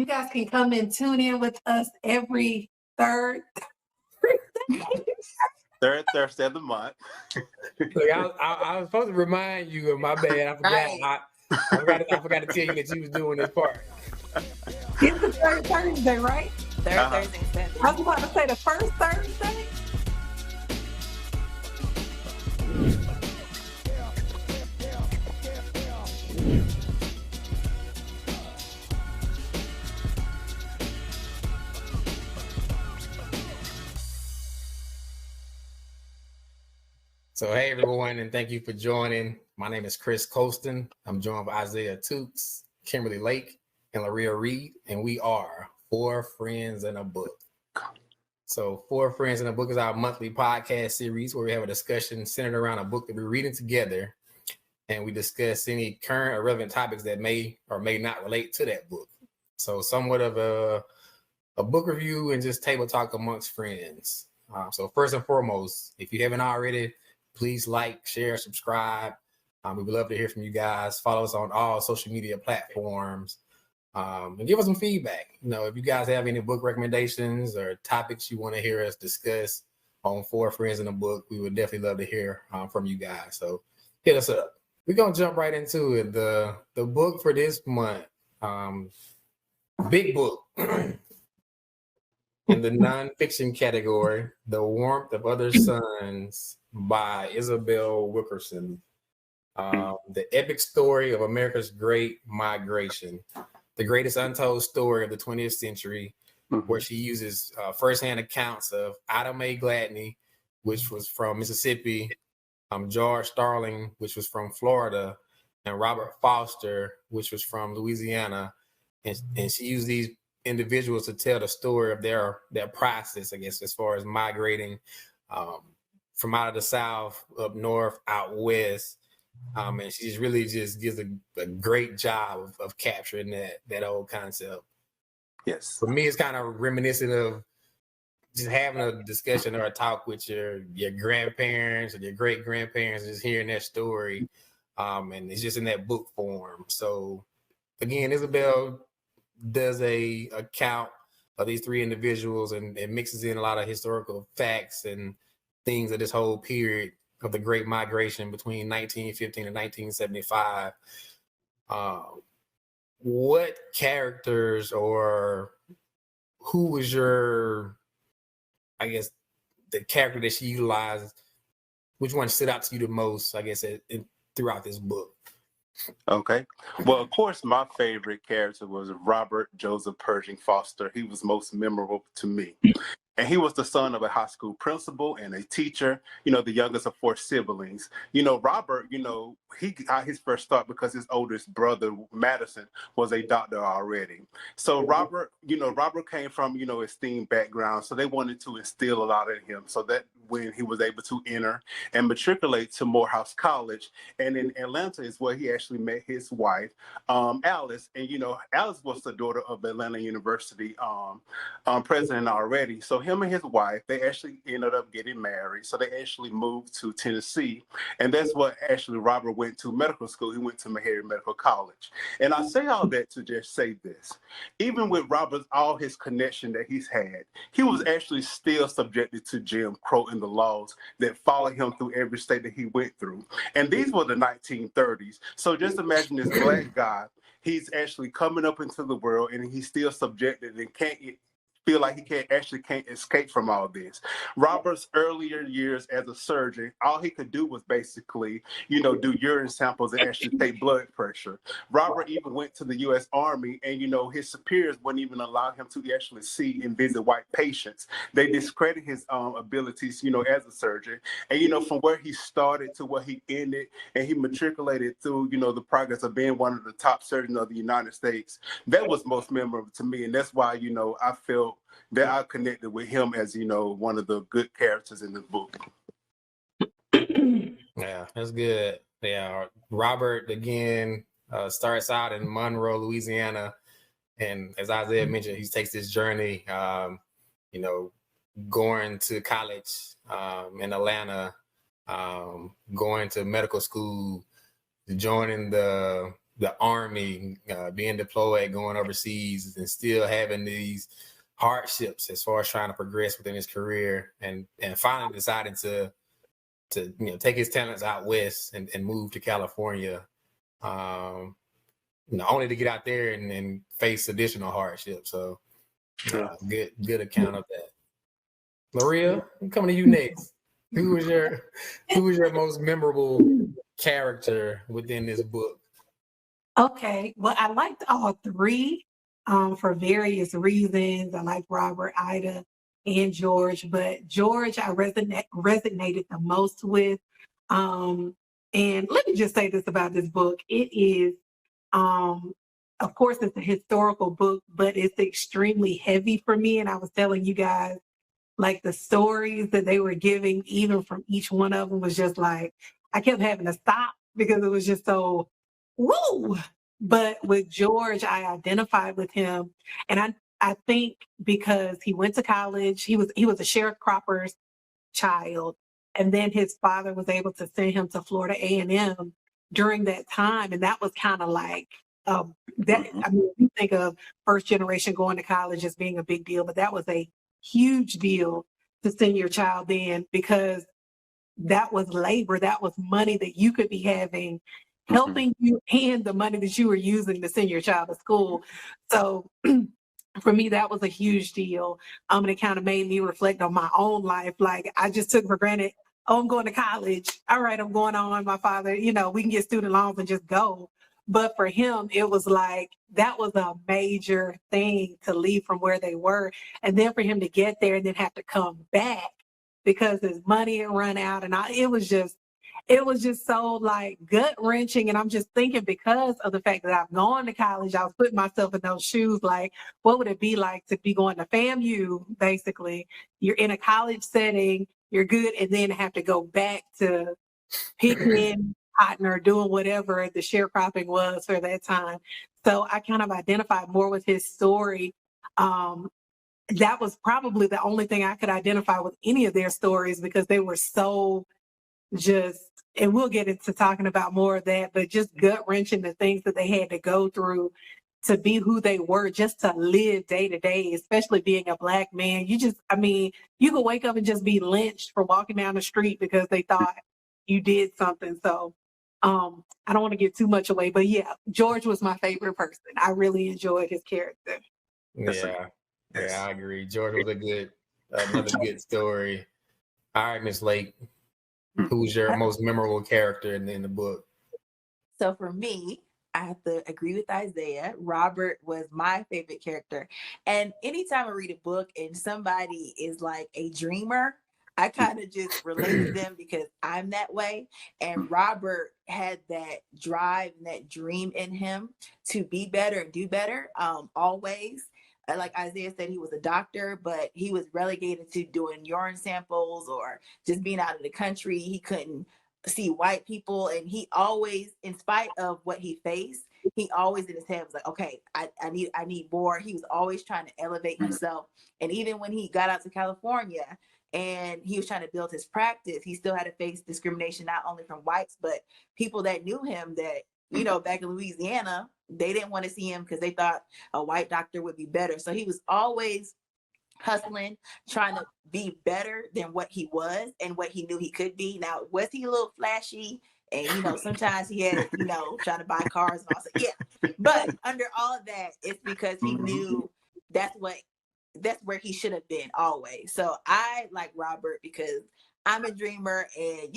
guys can come and tune in with us every third Thursday of the month. Look, I was supposed to remind you of my bad. I forgot. Right. I forgot to tell you that you was doing this part. It's the third Thursday, right? Third Thursday instead. I was about to say the first Thursday. So, hey, everyone, and thank you for joining. My name is Chris Colston. I'm joined by Isaiah Tooks, Kimberly Lake, and Laria Reed, and we are Four Friends in a Book. So, Four Friends in a Book is our monthly podcast series where we have a discussion centered around a book that we're reading together, and we discuss any current or relevant topics that may or may not relate to that book. So, somewhat of a book review and just table talk amongst friends. So, first and foremost, if you haven't already, please like, share, subscribe. We would love to hear from you guys. Follow us on all social media platforms and give us some feedback. You know, if you guys have any book recommendations or topics you want to hear us discuss on Four Friends in a Book, we would definitely love to hear from you guys. So hit us up. We're going to jump right into it. The book for this month, big book. In the nonfiction category, The Warmth of Other Suns by Isabel Wilkerson. The epic story of America's Great Migration, the greatest untold story of the 20th century, where she uses firsthand accounts of Ida Mae Gladney, which was from Mississippi, George Starling, which was from Florida, and Robert Foster, which was from Louisiana. And she used these individuals to tell the story of their process, I guess, as far as migrating from out of the South, up north, out west. And she really just gives a great job of capturing that old concept. Yes. For me, it's kind of reminiscent of just having a discussion or a talk with your grandparents or your great grandparents, just hearing their story. And it's just in that book form. So again, Isabel does a account of these three individuals and mixes in a lot of historical facts and things of this whole period of the Great Migration between 1915 and 1975. What characters or who was your, I guess, the character that she utilized, which one stood out to you the most, I guess, throughout this book? Okay. Well, of course, my favorite character was Robert Joseph Pershing Foster. He was most memorable to me. And he was the son of a high school principal and a teacher, the youngest of four siblings. Robert, he got his first start because his oldest brother, Madison, was a doctor already. So Robert came from, esteemed background. So they wanted to instill a lot in him so that when he was able to enter and matriculate to Morehouse College. And in Atlanta is where he actually met his wife, Alice. And, Alice was the daughter of Atlanta University president already. So him and his wife, they actually ended up getting married. So they actually moved to Tennessee. And that's what actually Robert went to medical school. He went to Meharry Medical College. And I say all that to just say this. Even with Robert's, all his connection that he's had, he was actually still subjected to Jim Crow and the laws that followed him through every state that he went through. And these were the 1930s. So just imagine this black guy, he's actually coming up into the world and he's still subjected and feel like he can't escape from all this. Robert's earlier years as a surgeon, all he could do was basically, do urine samples and actually take blood pressure. Robert even went to the U.S. Army and, his superiors wouldn't even allow him to actually see and visit white patients. They discredit his abilities, as a surgeon. And, from where he started to where he ended and he matriculated through, the progress of being one of the top surgeons of the United States, that was most memorable to me. And that's why, I felt that I connected with him as, one of the good characters in the book. Yeah, that's good. Yeah, Robert, again, starts out in Monroe, Louisiana. And as Isaiah mentioned, he takes this journey, going to college in Atlanta, going to medical school, joining the the Army, being deployed, going overseas, and still having these hardships as far as trying to progress within his career, and finally deciding to take his talents out west and move to California, only to get out there and face additional hardships. So good account of that. Maria, I'm coming to you next. Who was your most memorable character within this book? Okay, well, I liked all three for various reasons. I like Robert, Ida, and George, but George I resonated the most with. And let me just say this about this book. It is, of course, it's a historical book, but it's extremely heavy for me. And I was telling you guys, like the stories that they were giving, even from each one of them was just like, I kept having to stop because it was just so, woo. But with George, I identified with him. And I think because he went to college, he was a sharecropper's child. And then his father was able to send him to Florida A&M during that time. And that was kind of like, I mean, you think of first generation going to college as being a big deal, but that was a huge deal to send your child in, because that was labor, that was money that you could be having helping you, and the money that you were using to send your child to school. So for me, that was a huge deal. And it kind of made me reflect on my own life. Like, I just took for granted, oh, I'm going to college. All right, I'm going on. My father, we can get student loans and just go. But for him, it was like, that was a major thing to leave from where they were. And then for him to get there and then have to come back because his money had run out. And it was just so like gut wrenching. And I'm just thinking, because of the fact that I've gone to college, I was putting myself in those shoes. Like, what would it be like to be going to FAMU, basically? You're in a college setting, you're good, and then have to go back to picking cotton or doing whatever the sharecropping was for that time. So I kind of identified more with his story. That was probably the only thing I could identify with any of their stories, because they were so just, and we'll get into talking about more of that, but just gut wrenching, the things that they had to go through to be who they were, just to live day to day, especially being a Black man. You could wake up and just be lynched for walking down the street because they thought you did something. So I don't want to give too much away, but yeah, George was my favorite person. I really enjoyed his character. Yeah, I agree. George was another good story. All right, Miss Lake, who's your most memorable character in the book? So for me, I have to agree with Isaiah. Robert was my favorite character. And anytime I read a book and somebody is like a dreamer, I kind of just relate to them because I'm that way. And Robert had that drive and that dream in him to be better and do better, always. Like Isaiah said, he was a doctor, but he was relegated to doing urine samples or just being out of the country. He couldn't see white people. And he always, in spite of what he faced, he always in his head was like, okay, I need more. He was always trying to elevate himself. And even when he got out to California and he was trying to build his practice, he still had to face discrimination, not only from whites, but people that knew him that, back in Louisiana, they didn't want to see him because they thought a white doctor would be better. So he was always hustling, trying to be better than what he was and what he knew he could be. Now, was he a little flashy? And, sometimes he had, trying to buy cars and all that. Yeah. But under all of that, it's because he knew that's where he should have been always. So I like Robert because I'm a dreamer, and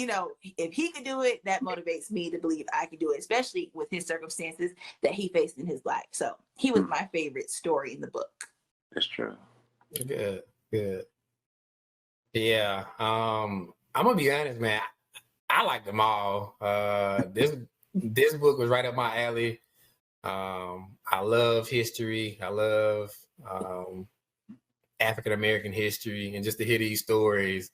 if he could do it, that motivates me to believe I can do it, especially with his circumstances that he faced in his life. So he was my favorite story in the book. That's true. Good. Yeah. I'm gonna be honest, man. I like them all. This book was right up my alley. I love history. I love African American history, and just to hear these stories.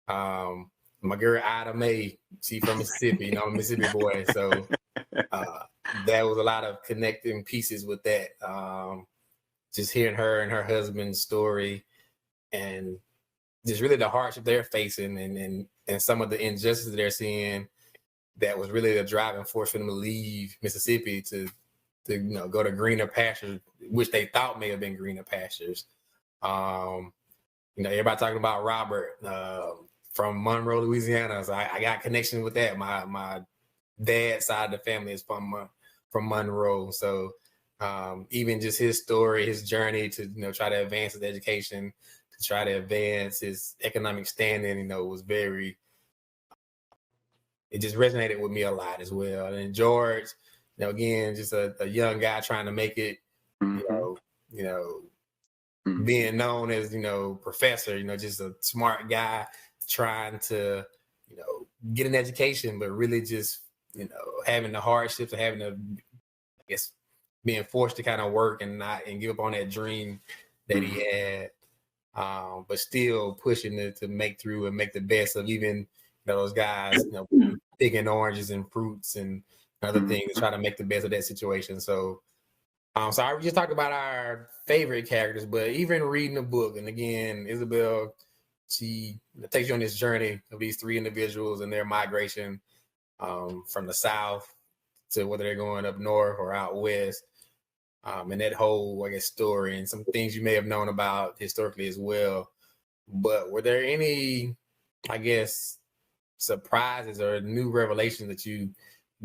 My girl Ida Mae, she from Mississippi, I'm a Mississippi boy, so there was a lot of connecting pieces with that. Just hearing her and her husband's story, and just really the hardship they're facing, and some of the injustices they're seeing, that was really the driving force for them to leave Mississippi to go to greener pastures, which they thought may have been greener pastures. Everybody talking about Robert from Monroe, Louisiana. So I got connection with that. My dad's side of the family is from Monroe. So even just his story, his journey to try to advance his education, to try to advance his economic standing, was very. It just resonated with me a lot as well. And George, again, just a young guy trying to make it. Being known as professor, just a smart guy trying to get an education, but really just having the hardships of having to, I guess, being forced to kind of work and give up on that dream that he had, but still pushing to make through and make the best of even those guys picking oranges and fruits and other things to try to make the best of that situation. So so I just talked about our favorite characters, but even reading the book, and again, Isabel, she takes you on this journey of these three individuals and their migration from the South to whether they're going up north or out west, and that whole, I guess, story and some things you may have known about historically as well. But were there any, I guess, surprises or new revelations that you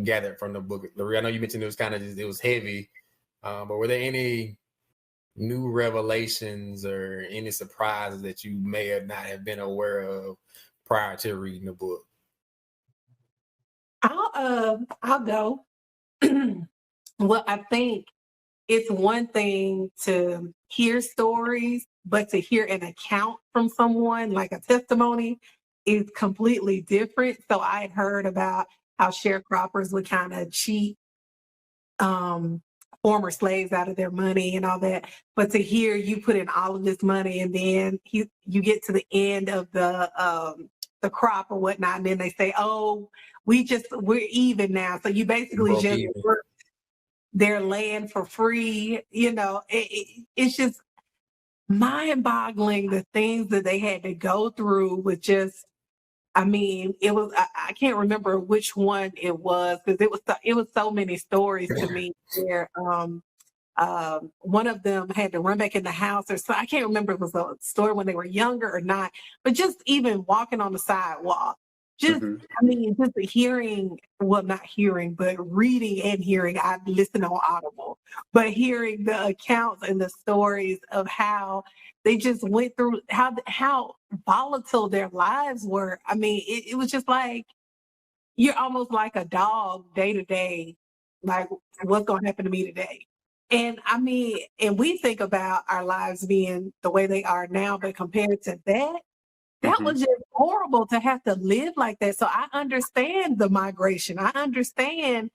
gathered from the book? Larry, I know you mentioned it was heavy. But were there any new revelations or any surprises that you may have not have been aware of prior to reading the book? I'll go. Well, I think it's one thing to hear stories, but to hear an account from someone, like a testimony, is completely different. So I had heard about how sharecroppers would kind of cheat former slaves out of their money and all that. But to hear you put in all of this money and then you get to the end of the crop or whatnot, and then they say, "Oh, we're even now." So you basically just work their land for free. It's just mind-boggling the things that they had to go through with just. I mean, it was. I can't remember which one it was because it was so many stories to me where one of them had to run back in the house, or so I can't remember if it was a story when they were younger or not. But just even walking on the sidewalk, just I mean, just not hearing, but reading and hearing. I listen on Audible, but hearing the accounts and the stories of how they just went through how volatile their lives were. I mean, it was just like you're almost like a dog day to day, like what's going to happen to me today. And I mean, and we think about our lives being the way they are now, but compared to that was just horrible to have to live like that. So I understand the migration. I understand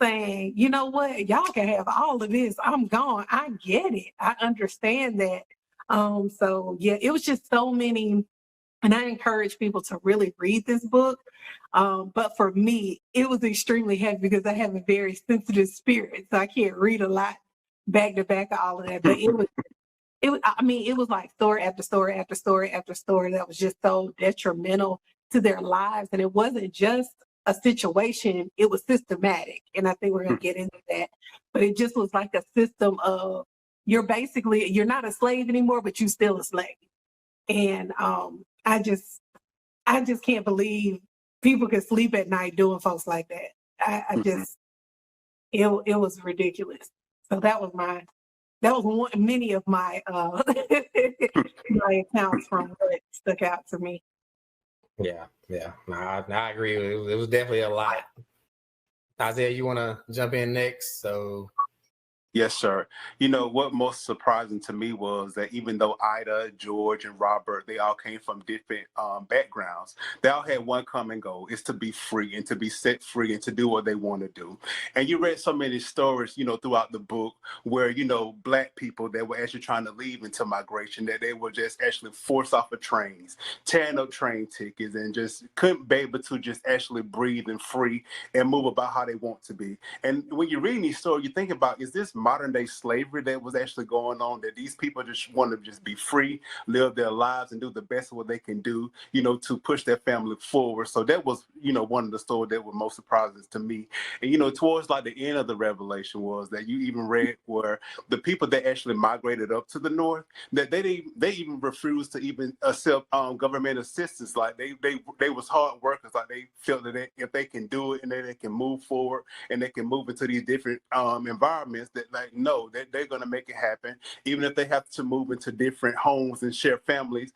saying, you know what, y'all can have all of this. I'm gone. I get it. I understand that. So yeah, it was just so many, and I encourage people to really read this book. But for me, it was extremely heavy because I have a very sensitive spirit, so I can't read a lot back to back of all of that. But I mean, it was like story after story after story after story that was just so detrimental to their lives. And it wasn't just a situation, it was systematic. And I think we're going to get into that. But it just was like a system of you're not a slave anymore, but you're still a slave. And I just can't believe people can sleep at night doing folks like that. It was ridiculous. So that was many of my my accounts from what stuck out to me. Yeah. No, I agree. It was definitely a lot. Isaiah, you want to jump in next? So. Yes, sir. What most surprising to me was that even though Ida, George, and Robert, they all came from different backgrounds, they all had one common goal: is to be free and to be set free and to do what they want to do. And you read so many stories, throughout the book where, Black people that were actually trying to leave into migration, that they were just actually forced off of trains, tearing up train tickets, and just couldn't be able to just actually breathe and free and move about how they want to be. And when you're reading these stories, you think about, is this modern day slavery that was actually going on, that these people just want to just be free, live their lives and do the best of what they can do, to push their family forward. So that was, one of the stories that were most surprising to me. And, towards like the end of the revelation was that you even read where the people that actually migrated up to the north, that they even refused to even accept government assistance. Like they was hard workers. Like they felt that if they can do it and then they can move forward and they can move into these different environments, that like no, that they're gonna make it happen, even if they have to move into different homes and share families.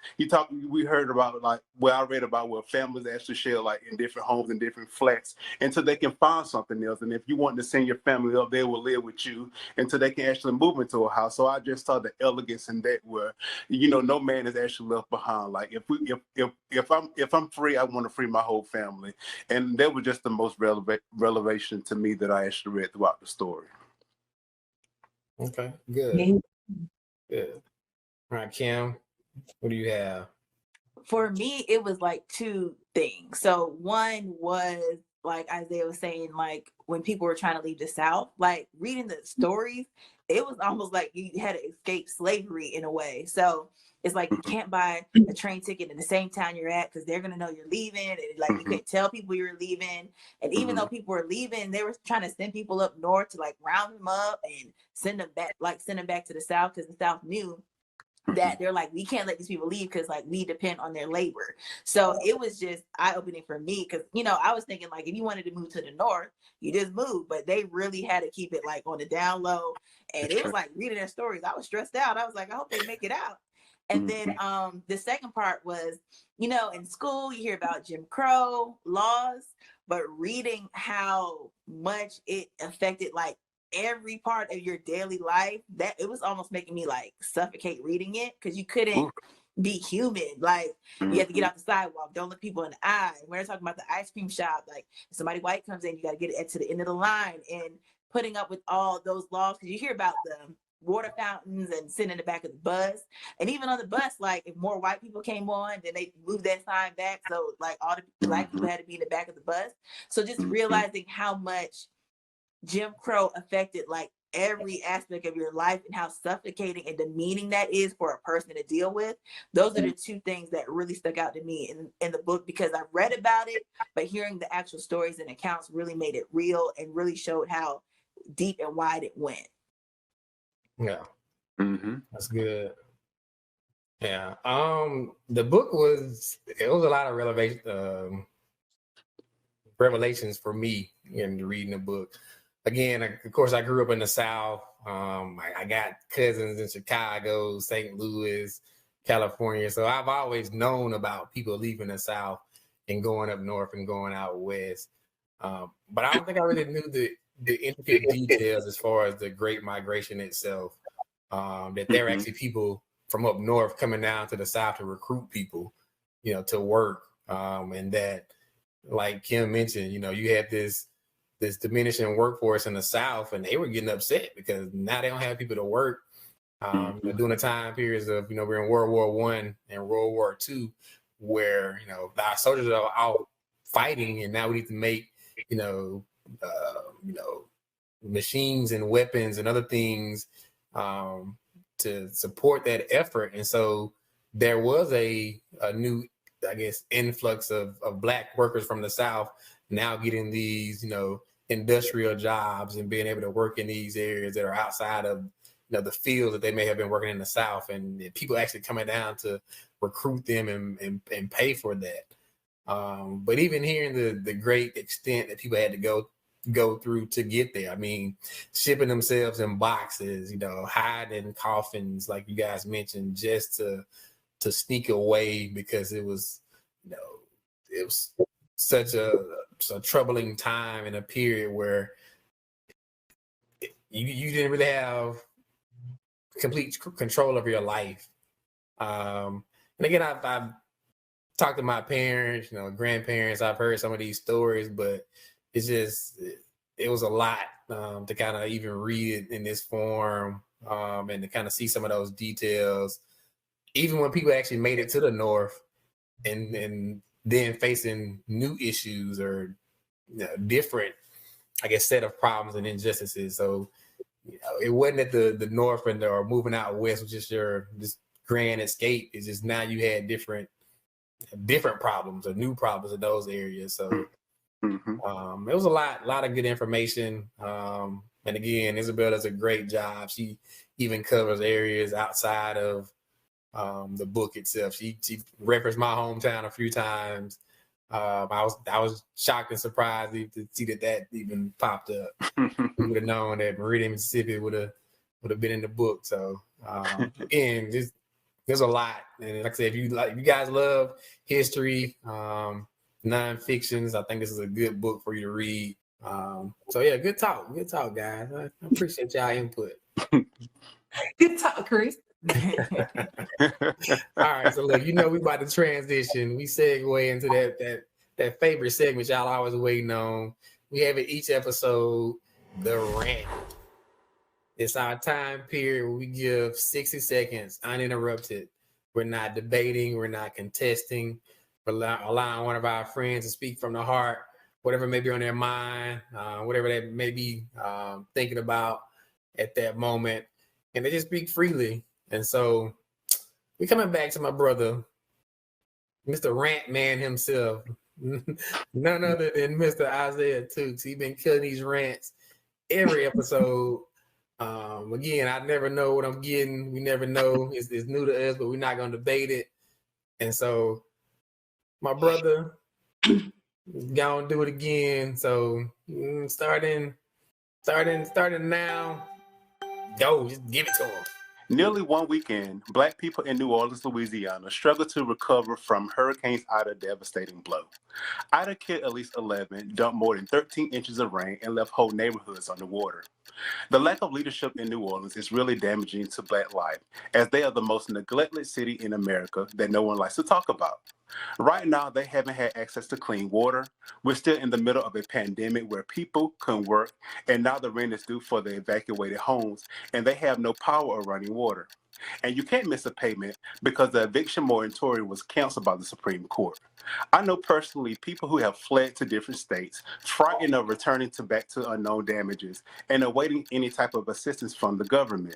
We heard about I read about where families actually share like in different homes and different flats until they can find something else. And if you want to send your family up, they will live with you until they can actually move into a house. So I just saw the elegance in that, where no man is actually left behind. Like if I'm free, I want to free my whole family. And that was just the most revelation to me that I actually read throughout the story. Okay, good. Good. All right, Kim, what do you have? For me, it was like two things. So one was like Isaiah was saying, like when people were trying to leave the South, like reading the stories, it was almost like you had to escape slavery in a way. So it's like you can't buy a train ticket in the same town you're at because they're gonna know you're leaving, and like you can't tell people you're leaving. And even though people were leaving, they were trying to send people up north to like round them up and send them back to the South, because the South knew that they're like, we can't let these people leave because like we depend on their labor. So it was just eye-opening for me, because I was thinking like if you wanted to move to the north, you just move, but they really had to keep it like on the down low. And it was like reading their stories, I was stressed out. I was like, I hope they make it out. And then the second part was, in school you hear about Jim Crow laws, but reading how much it affected like every part of your daily life, that it was almost making me like suffocate reading it, because you couldn't be human. Like you have to get off the sidewalk, don't look people in the eye. When they're talking about the ice cream shop, like if somebody white comes in, you got to get it to the end of the line, and putting up with all those laws, because you hear about the water fountains and sitting in the back of the bus. And even on the bus, like if more white people came on, then they moved that sign back, so like all the black people had to be in the back of the bus. So just realizing how much Jim Crow affected like every aspect of your life and how suffocating and demeaning that is for a person to deal with. Those are the two things that really stuck out to me in the book, because I read about it, but hearing the actual stories and accounts really made it real and really showed how deep and wide it went. Yeah. That's good. Yeah. The book was a lot of revelations for me in reading the book. Again, of course, I grew up in the South. I got cousins in Chicago, St. Louis, California. So I've always known about people leaving the South and going up north and going out west. But I don't think I really knew the intricate details as far as the Great Migration itself, that there are actually people from up north coming down to the South to recruit people, to work. And that, like Kim mentioned, you had this diminishing workforce in the South, and they were getting upset because now they don't have people to work. During the time periods of, we're in World War I and World War II, where, our soldiers are out fighting, and now we need to make, machines and weapons and other things to support that effort. And so there was a new, I guess, influx of Black workers from the South now getting these, industrial jobs and being able to work in these areas that are outside of, the fields that they may have been working in the South, and people actually coming down to recruit them and pay for that. But even hearing the great extent that people had to go through to get there. I mean, shipping themselves in boxes, hiding coffins, like you guys mentioned, just to sneak away, because it was, it was such a troubling time and a period where you didn't really have complete control over your life. And again, I've talked to my parents, grandparents. I've heard some of these stories, but it's just, it was a lot to kind of even read it in this form, and to kind of see some of those details, even when people actually made it to the North and then facing new issues or different, I guess, set of problems and injustices. So it wasn't at the north and or moving out west was just your this grand escape. It's just now you had different problems or new problems in those areas. So it was a lot of good information. And again, Isabel does a great job. She even covers areas outside of the book itself. She referenced my hometown a few times. I was shocked and surprised to see that even popped up. We would have known that Meridian, Mississippi would have been in the book. So again, there's a lot. And like I said, if you guys love history, non-fictions, I think this is a good book for you to read. So yeah, good talk, guys. I appreciate y'all input. Good talk, Chris. All right, so look, we about to transition. We segue into that favorite segment y'all always waiting on. We have it each episode, the rant. It's our time period where we give 60 seconds uninterrupted. We're not debating, we're not contesting, we're allowing one of our friends to speak from the heart, whatever may be on their mind, whatever they may be thinking about at that moment, and they just speak freely. And so we're coming back to my brother, Mr. Rant Man himself, none other than Mr. Isaiah Tukes. He's been killing these rants every episode. Again, I never know what I'm getting. We never know. It's new to us, but we're not going to debate it. And so my brother, gonna do it again. So starting now. Go, just give it to him. Nearly one weekend, Black people in New Orleans, Louisiana struggled to recover from Hurricane Ida's devastating blow. Ida killed at least 11, dumped more than 13 inches of rain, and left whole neighborhoods underwater. The lack of leadership in New Orleans is really damaging to Black life, as they are the most neglected city in America that no one likes to talk about. Right now, they haven't had access to clean water. We're still in the middle of a pandemic where people couldn't work, and now the rent is due for the evacuated homes, and they have no power or running water. And you can't miss a payment because the eviction moratorium was canceled by the Supreme Court. I know personally people who have fled to different states, frightened of returning back to unknown damages, and awaiting any type of assistance from the government.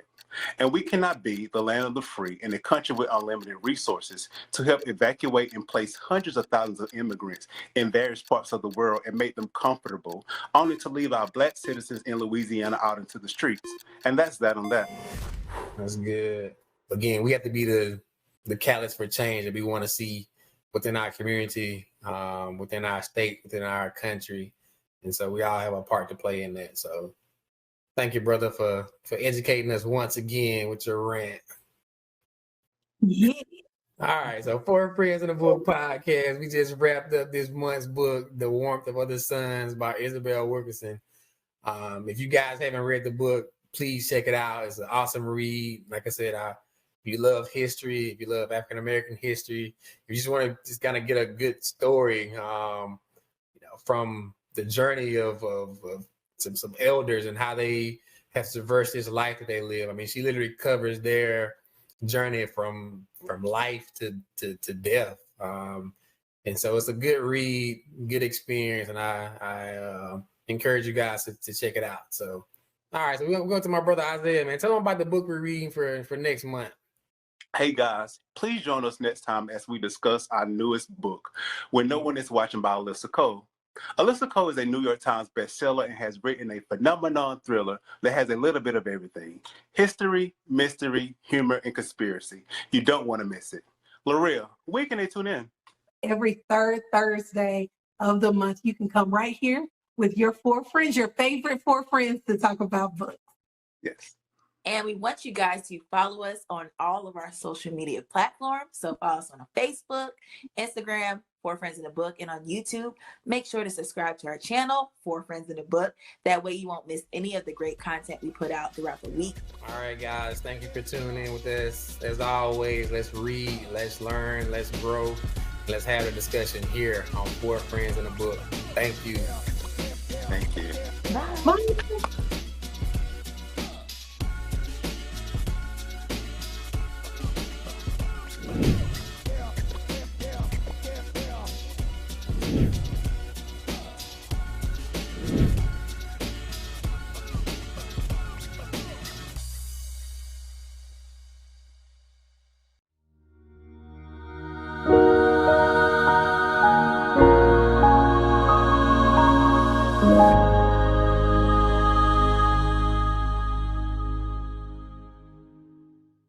And we cannot be the land of the free in a country with unlimited resources to help evacuate and place hundreds of thousands of immigrants in various parts of the world and make them comfortable, only to leave our Black citizens in Louisiana out into the streets. And that's that on that. That's good. Again, we have to be the catalyst for change that we want to see within our community, within our state, within our country. And so we all have a part to play in that. So thank you, brother, for educating us once again with your rant. Yeah. All right, so Four Friends in the Book podcast, we just wrapped up this month's book, The Warmth of Other Suns by Isabel Wilkerson. If you guys haven't read the book, please check it out. It's an awesome read. Like I said, if you love history, if you love African American history, if you just want to just kind of get a good story, from the journey of some elders and how they have traversed this life that they live. I mean, she literally covers their journey from life to death. And so it's a good read, good experience, and I encourage you guys to check it out. So, all right, so we're going to my brother Isaiah, man. Tell him about the book we're reading for next month. Hey guys, please join us next time as we discuss our newest book, When No One Is Watching by Alyssa Cole. Alyssa Cole is a New York Times bestseller and has written a phenomenon thriller that has a little bit of everything: history, mystery, humor, and conspiracy. You don't want to miss it. Laria, where can they tune in? Every third Thursday of the month, you can come right here with your four friends, your favorite four friends, to talk about books. Yes. And we want you guys to follow us on all of our social media platforms. So follow us on Facebook, Instagram, Four Friends in a Book, and on YouTube. Make sure to subscribe to our channel, Four Friends in a Book. That way you won't miss any of the great content we put out throughout the week. All right, guys. Thank you for tuning in with us. As always, let's read, let's learn, let's grow. Let's have a discussion here on Four Friends in a Book. Thank you. Thank you. Bye.